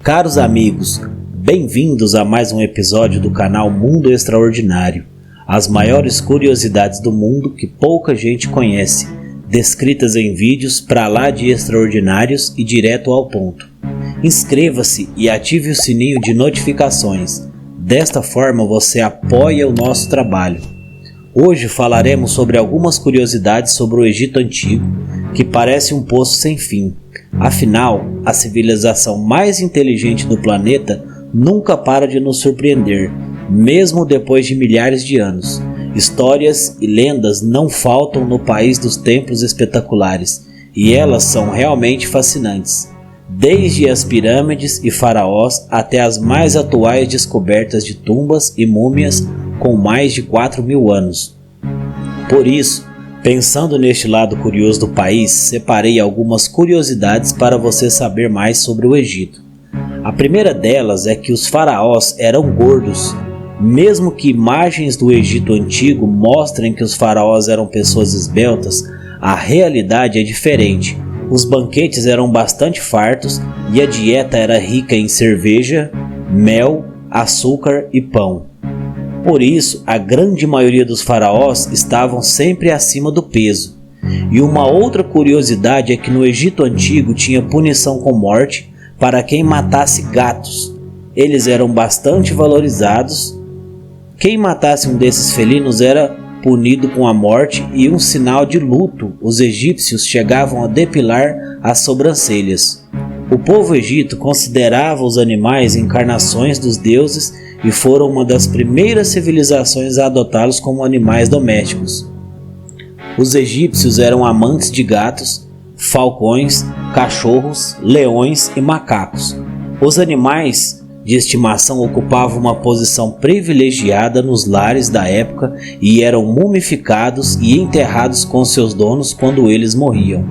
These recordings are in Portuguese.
Caros amigos, bem-vindos a mais um episódio do canal Mundo Extraordinário. As maiores curiosidades do mundo que pouca gente conhece, descritas em vídeos pra lá de extraordinários e direto ao ponto. Inscreva-se e ative o sininho de notificações. Desta forma você apoia o nosso trabalho. Hoje falaremos sobre algumas curiosidades sobre o Egito Antigo, que parece um poço sem fim. Afinal, a civilização mais inteligente do planeta nunca para de nos surpreender, mesmo depois de milhares de anos. Histórias e lendas não faltam no país dos templos espetaculares, e elas são realmente fascinantes. Desde as pirâmides e faraós até as mais atuais descobertas de tumbas e múmias com mais de 4.000 anos. Por isso, pensando neste lado curioso do país, separei algumas curiosidades para você saber mais sobre o Egito. A primeira delas é que os faraós eram gordos. Mesmo que imagens do Egito Antigo mostrem que os faraós eram pessoas esbeltas, a realidade é diferente. Os banquetes eram bastante fartos e a dieta era rica em cerveja, mel, açúcar e pão. Por isso, a grande maioria dos faraós estavam sempre acima do peso. E uma outra curiosidade é que no Egito Antigo tinha punição com morte para quem matasse gatos. Eles eram bastante valorizados. Quem matasse um desses felinos era punido com a morte, e um sinal de luto, os egípcios chegavam a depilar as sobrancelhas. O povo egito considerava os animais encarnações dos deuses e foram uma das primeiras civilizações a adotá-los como animais domésticos. Os egípcios eram amantes de gatos, falcões, cachorros, leões e macacos. Os animais de estimação ocupavam uma posição privilegiada nos lares da época e eram mumificados e enterrados com seus donos quando eles morriam.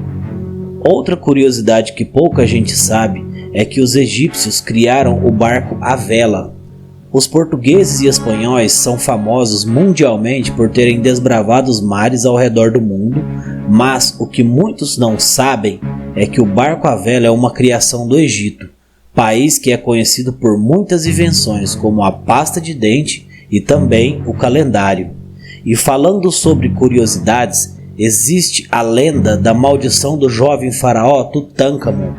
Outra curiosidade que pouca gente sabe é que os egípcios criaram o barco à vela. Os portugueses e espanhóis são famosos mundialmente por terem desbravado os mares ao redor do mundo, mas o que muitos não sabem é que o barco à vela é uma criação do Egito, país que é conhecido por muitas invenções como a pasta de dente e também o calendário. E falando sobre curiosidades, existe a lenda da maldição do jovem faraó Tutankhamon.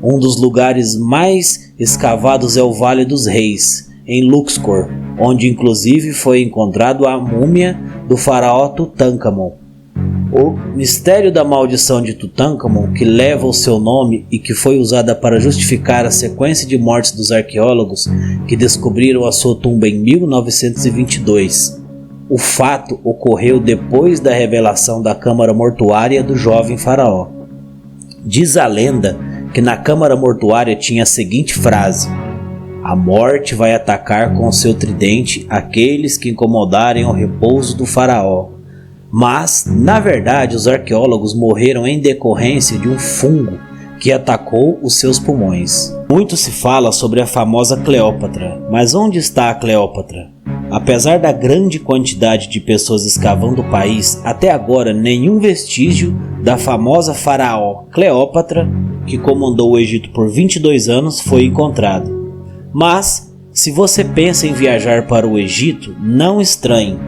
Um dos lugares mais escavados é o Vale dos Reis, em Luxor, onde inclusive foi encontrado a múmia do faraó Tutankhamon. O mistério da maldição de Tutankhamon, que leva o seu nome e que foi usada para justificar a sequência de mortes dos arqueólogos que descobriram a sua tumba em 1922. O fato ocorreu depois da revelação da câmara mortuária do jovem faraó. Diz a lenda que na câmara mortuária tinha a seguinte frase: "A morte vai atacar com seu tridente aqueles que incomodarem o repouso do faraó." Mas, na verdade, os arqueólogos morreram em decorrência de um fungo que atacou os seus pulmões. Muito se fala sobre a famosa Cleópatra, mas onde está a Cleópatra? Apesar da grande quantidade de pessoas escavando o país, até agora nenhum vestígio da famosa faraó Cleópatra, que comandou o Egito por 22 anos, foi encontrado. Mas, se você pensa em viajar para o Egito, não estranhe.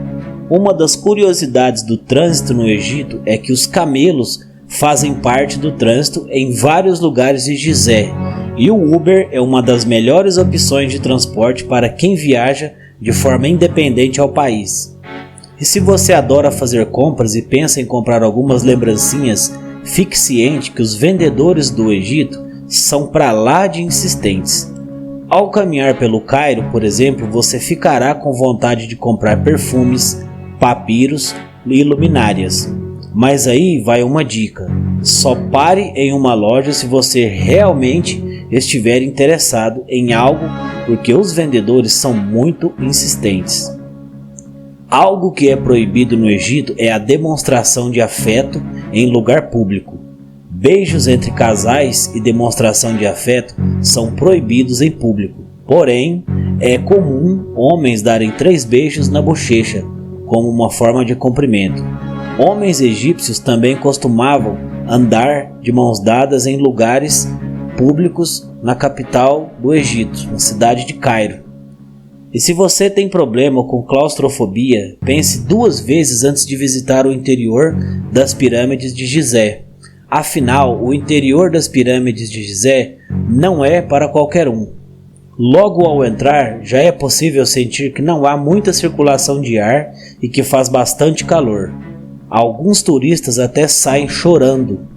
Uma das curiosidades do trânsito no Egito é que os camelos fazem parte do trânsito em vários lugares de Gizé, e o Uber é uma das melhores opções de transporte para quem viaja de forma independente ao país. E se você adora fazer compras e pensa em comprar algumas lembrancinhas, fique ciente que os vendedores do Egito são pra lá de insistentes. Ao caminhar pelo Cairo, por exemplo, você ficará com vontade de comprar perfumes, papiros e luminárias. Mas aí vai uma dica: só pare em uma loja se você realmente estiver interessado em algo, porque os vendedores são muito insistentes. Algo que é proibido no Egito é a demonstração de afeto em lugar público. Beijos entre casais e demonstração de afeto são proibidos em público. Porém, é comum homens darem 3 beijos na bochecha, como uma forma de cumprimento. Homens egípcios também costumavam andar de mãos dadas em lugares públicos na capital do Egito, na cidade de Cairo. E se você tem problema com claustrofobia, pense 2 vezes antes de visitar o interior das pirâmides de Gizé. Afinal, o interior das pirâmides de Gizé não é para qualquer um. Logo ao entrar, já é possível sentir que não há muita circulação de ar e que faz bastante calor. Alguns turistas até saem chorando.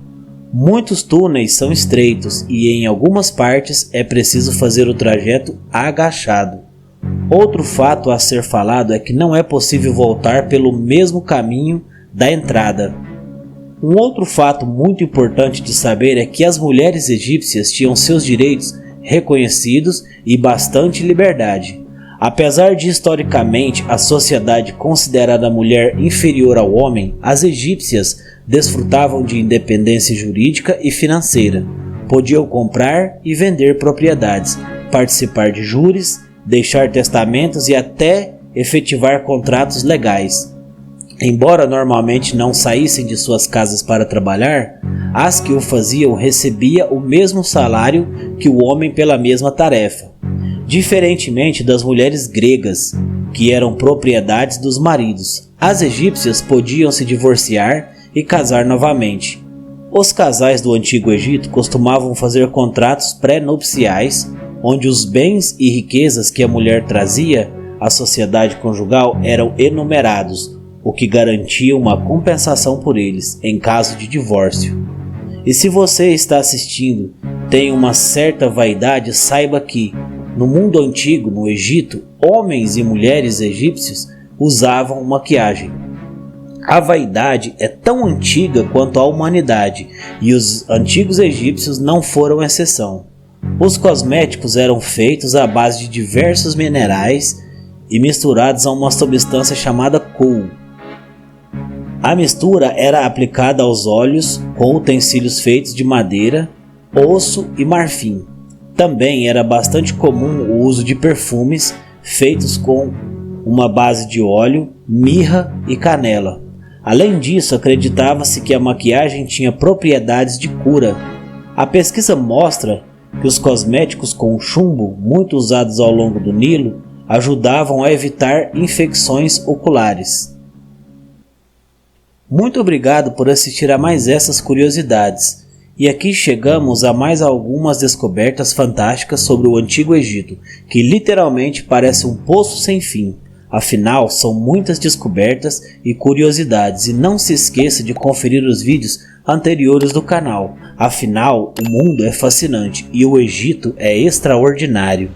Muitos túneis são estreitos e em algumas partes é preciso fazer o trajeto agachado. Outro fato a ser falado é que não é possível voltar pelo mesmo caminho da entrada. Um outro fato muito importante de saber é que as mulheres egípcias tinham seus direitos reconhecidos e bastante liberdade. Apesar de historicamente a sociedade considerar a mulher inferior ao homem, as egípcias desfrutavam de independência jurídica e financeira. Podiam comprar e vender propriedades, participar de júris, deixar testamentos e até efetivar contratos legais. Embora normalmente não saíssem de suas casas para trabalhar, as que o faziam recebiam o mesmo salário que o homem pela mesma tarefa. Diferentemente das mulheres gregas, que eram propriedades dos maridos, as egípcias podiam se divorciar e casar novamente. Os casais do Antigo Egito costumavam fazer contratos pré-nupciais, onde os bens e riquezas que a mulher trazia à sociedade conjugal eram enumerados, o que garantia uma compensação por eles em caso de divórcio. E se você está assistindo, tem uma certa vaidade, saiba que, no mundo antigo, no Egito, homens e mulheres egípcios usavam maquiagem. A vaidade é tão antiga quanto a humanidade, e os antigos egípcios não foram exceção. Os cosméticos eram feitos à base de diversos minerais e misturados a uma substância chamada kohl. A mistura era aplicada aos olhos com utensílios feitos de madeira, osso e marfim. Também era bastante comum o uso de perfumes feitos com uma base de óleo, mirra e canela. Além disso, acreditava-se que a maquiagem tinha propriedades de cura. A pesquisa mostra que os cosméticos com chumbo, muito usados ao longo do Nilo, ajudavam a evitar infecções oculares. Muito obrigado por assistir a mais essas curiosidades. E aqui chegamos a mais algumas descobertas fantásticas sobre o Antigo Egito, que literalmente parece um poço sem fim. Afinal, são muitas descobertas e curiosidades, e não se esqueça de conferir os vídeos anteriores do canal. Afinal, o mundo é fascinante e o Egito é extraordinário.